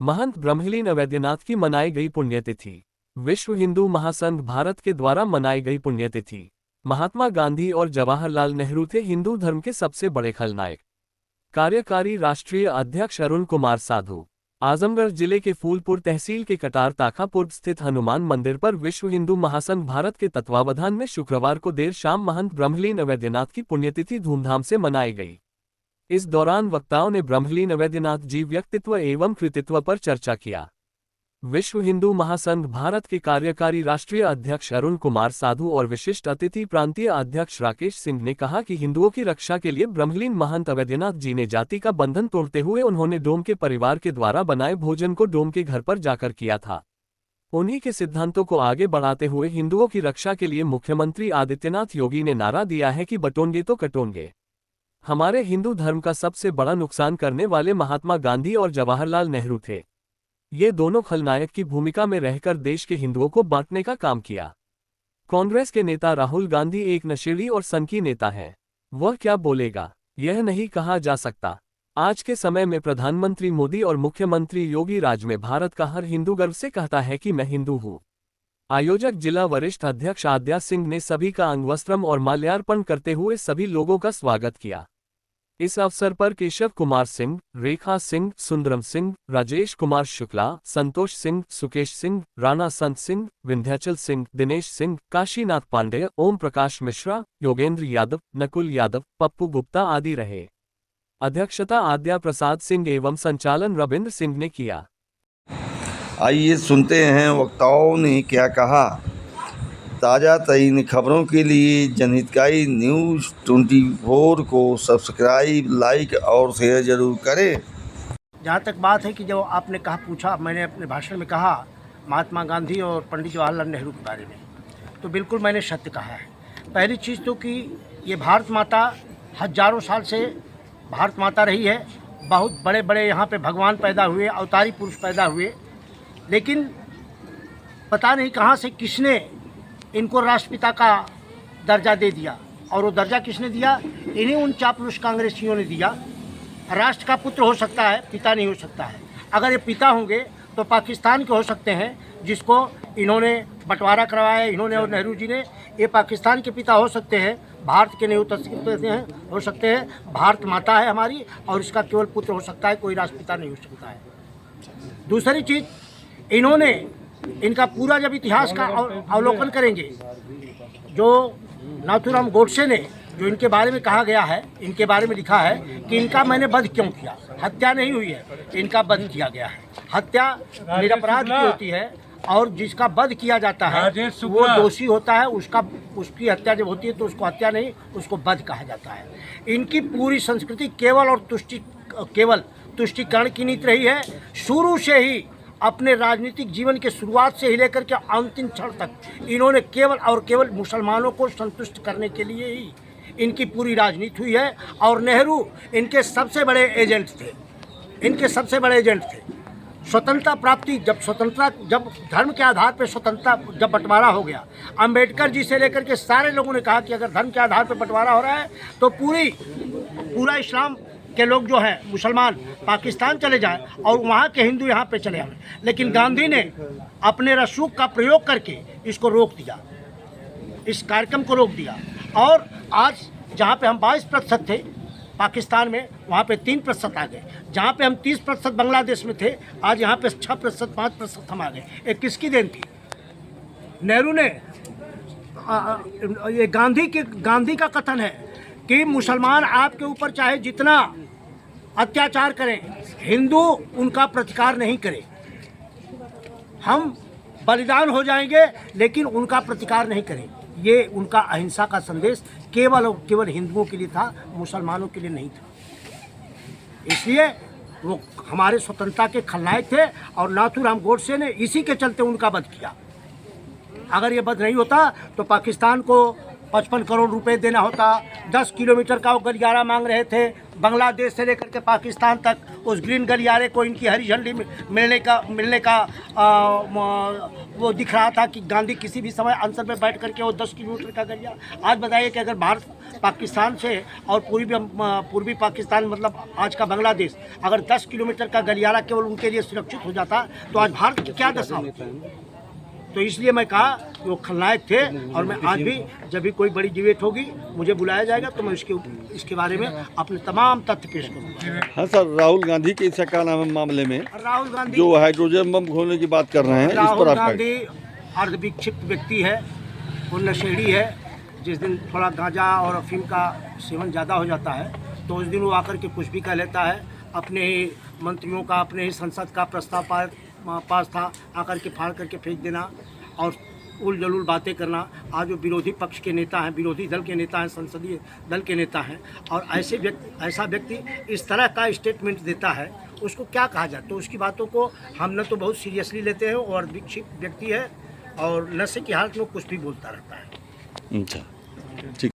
महंत ब्रह्मलीन अवैधनाथ की मनाई गई पुण्यतिथि। विश्व हिंदू महासंघ भारत के द्वारा मनाई गई पुण्यतिथि। महात्मा गांधी और जवाहरलाल नेहरू थे हिंदू धर्म के सबसे बड़े खलनायक। कार्यकारी राष्ट्रीय अध्यक्ष अरुण कुमार साधु। आजमगढ़ जिले के फूलपुर तहसील के कटार ताखापुर स्थित हनुमान मंदिर पर विश्व हिंदू महासंघ भारत के तत्वावधान में शुक्रवार को देर शाम महंत ब्रह्मलीन अवैधनाथ की पुण्यतिथि धूमधाम से मनाई गई। इस दौरान वक्ताओं ने ब्रह्मलीन अवैधनाथ जी व्यक्तित्व एवं कृतित्व पर चर्चा किया। विश्व हिंदू महासंघ भारत के कार्यकारी राष्ट्रीय अध्यक्ष अरुण कुमार साधु और विशिष्ट अतिथि प्रांतीय अध्यक्ष राकेश सिंह ने कहा कि हिंदुओं की रक्षा के लिए ब्रह्मलीन महंत अवैधनाथ जी ने जाति का बंधन तोड़ते हुए उन्होंने डोम के परिवार के द्वारा बनाए भोजन को डोम के घर पर जाकर किया था। उन्हीं के सिद्धांतों को आगे बढ़ाते हुए हिंदुओं की रक्षा के लिए मुख्यमंत्री आदित्यनाथ योगी ने नारा दिया है कि बटोंगे तो कटोंगे। हमारे हिंदू धर्म का सबसे बड़ा नुकसान करने वाले महात्मा गांधी और जवाहरलाल नेहरू थे। ये दोनों खलनायक की भूमिका में रहकर देश के हिंदुओं को बांटने का काम किया। कांग्रेस के नेता राहुल गांधी एक नशेड़ी और सनकी नेता है। वह क्या बोलेगा यह नहीं कहा जा सकता। आज के समय में प्रधानमंत्री मोदी और मुख्यमंत्री योगी राज में भारत का हर हिंदू गर्व से कहता है कि मैं हिंदू हूँ। आयोजक जिला वरिष्ठ अध्यक्ष आद्या सिंह ने सभी का अंगवस्त्रम और माल्यार्पण करते हुए सभी लोगों का स्वागत किया। इस अवसर पर केशव कुमार सिंह, रेखा सिंह, सुंदरम सिंह, राजेश कुमार शुक्ला, संतोष सिंह, सुकेश सिंह, राणा संत सिंह, विंध्याचल सिंह, दिनेश सिंह, काशीनाथ पांडेय, ओम प्रकाश मिश्रा, योगेंद्र यादव, नकुल यादव, पप्पू गुप्ता आदि रहे। अध्यक्षता आद्या प्रसाद सिंह एवं संचालन रविंद्र सिंह ने किया। आइए सुनते हैं वक्ताओं ने क्या कहा। ताज़ा तरीन खबरों के लिए जनहितकारी न्यूज़ 24 को सब्सक्राइब, लाइक और शेयर ज़रूर करें। जहाँ तक बात है कि जो आपने कहा पूछा, मैंने अपने भाषण में कहा महात्मा गांधी और पंडित जवाहरलाल नेहरू के बारे में, तो बिल्कुल मैंने सत्य कहा है। पहली चीज़ तो कि ये भारत माता हजारों साल से भारत माता रही है। बहुत बड़े बड़े यहाँ पे भगवान पैदा हुए, अवतारी पुरुष पैदा हुए, लेकिन पता नहीं कहाँ से किसने इनको राष्ट्रपिता का दर्जा दे दिया। और वो दर्जा किसने दिया? इन्हीं उन चापलूस कांग्रेसियों ने दिया। राष्ट्र का पुत्र हो सकता है, पिता नहीं हो सकता है। अगर ये पिता होंगे तो पाकिस्तान के हो सकते हैं, जिसको इन्होंने बंटवारा करवाया इन्होंने और नेहरू जी ने। ये पाकिस्तान के पिता हो सकते हैं, भारत के नहीं हो सकते हैं। भारत माता है हमारी और इसका केवल पुत्र हो सकता है, कोई राष्ट्रपिता नहीं हो सकता है। दूसरी चीज़, इन्होंने इनका पूरा जब इतिहास का अवलोकन करेंगे, जो नाथूराम गोडसे ने जो इनके बारे में कहा गया है, इनके बारे में लिखा है कि इनका मैंने वध क्यों किया। हत्या नहीं हुई है, इनका वध किया गया है। हत्या निरपराध की होती है और जिसका वध किया जाता है वो दोषी होता है। उसकी हत्या जब होती है तो उसको हत्या नहीं, उसको वध कहा जाता है। इनकी पूरी संस्कृति केवल तुष्टिकरण की नीति रही है। शुरू से ही अपने राजनीतिक जीवन के शुरुआत से ही लेकर के अंतिम क्षण तक इन्होंने केवल और केवल मुसलमानों को संतुष्ट करने के लिए ही इनकी पूरी राजनीति हुई है। और नेहरू इनके सबसे बड़े एजेंट थे। स्वतंत्रता प्राप्ति जब धर्म के आधार पर स्वतंत्रता जब बंटवारा हो गया, अंबेडकर जी से लेकर के सारे लोगों ने कहा कि अगर धर्म के आधार पर बंटवारा हो रहा है तो पूरा इस्लाम के लोग जो हैं मुसलमान पाकिस्तान चले जाए और वहाँ के हिंदू यहाँ पे चले आए। लेकिन गांधी ने अपने रसूख का प्रयोग करके इसको रोक दिया, इस कार्यक्रम को रोक दिया। और आज जहाँ पे हम 22% थे पाकिस्तान में, वहाँ पे 3% आ गए। जहाँ पे हम 30% बांग्लादेश में थे, आज यहाँ पे 6%, 5% हम आ गए। ये किसकी देन थी? नेहरू ने। ये गांधी का कथन है कि मुसलमान आपके ऊपर चाहे जितना अत्याचार करें, हिंदू उनका प्रतिकार नहीं करे। हम बलिदान हो जाएंगे लेकिन उनका प्रतिकार नहीं करें। ये उनका अहिंसा का संदेश केवल और केवल हिंदुओं के लिए था, मुसलमानों के लिए नहीं था। इसलिए वो हमारे स्वतंत्रता के खलनायक थे और नाथूराम गोडसे ने इसी के चलते उनका वध किया। अगर ये वध नहीं होता तो पाकिस्तान को 55 करोड़ रुपए देना होता। 10 किलोमीटर का वो गलियारा मांग रहे थे, बांग्लादेश से लेकर के पाकिस्तान तक उस ग्रीन गलियारे को इनकी हरी झंडी मिलने का वो दिख रहा था कि गांधी किसी भी समय अंसर में बैठ करके वो 10 किलोमीटर का गलियारा। आज बताइए कि अगर भारत पाकिस्तान से और पूर्वी पाकिस्तान मतलब आज का बांग्लादेश अगर 10 किलोमीटर का गलियारा केवल उनके लिए सुरक्षित हो जाता तो आज भारत की क्या दशा होती। तो इसलिए मैं कहा कि वो खलनायक थे और मैं आज भी जब भी कोई बड़ी डिबेट होगी मुझे बुलाया जाएगा तो मैं इसके बारे में अपने तमाम तथ्य पेश करूँगा। हाँ सर, राहुल गांधी के इस क्या नाम है मामले में राहुल गांधी जो हाइड्रोजन बम खोलने की बात कर रहे हैं, इस पर राहुल आपका गांधी अर्धविक्षिप्त व्यक्ति है, वो नशेड़ी है। जिस दिन थोड़ा गांजा और अफीम का सेवन ज़्यादा हो जाता है तो उस दिन वो आकर के कुछ भी कह लेता है। अपने ही मंत्रियों का, अपने ही संसद का प्रस्ताव पास था, आकर के फाड़ करके फेंक देना और उल जलूल बातें करना। आज वो विरोधी पक्ष के नेता हैं, विरोधी दल के नेता हैं, संसदीय दल के नेता हैं और ऐसा व्यक्ति इस तरह का स्टेटमेंट देता है, उसको क्या कहा जाए। तो उसकी बातों को हम न तो बहुत सीरियसली लेते हैं और विक्षिप्त व्यक्ति है और नशे की हालत में कुछ भी बोलता रहता है। अच्छा, ठीक।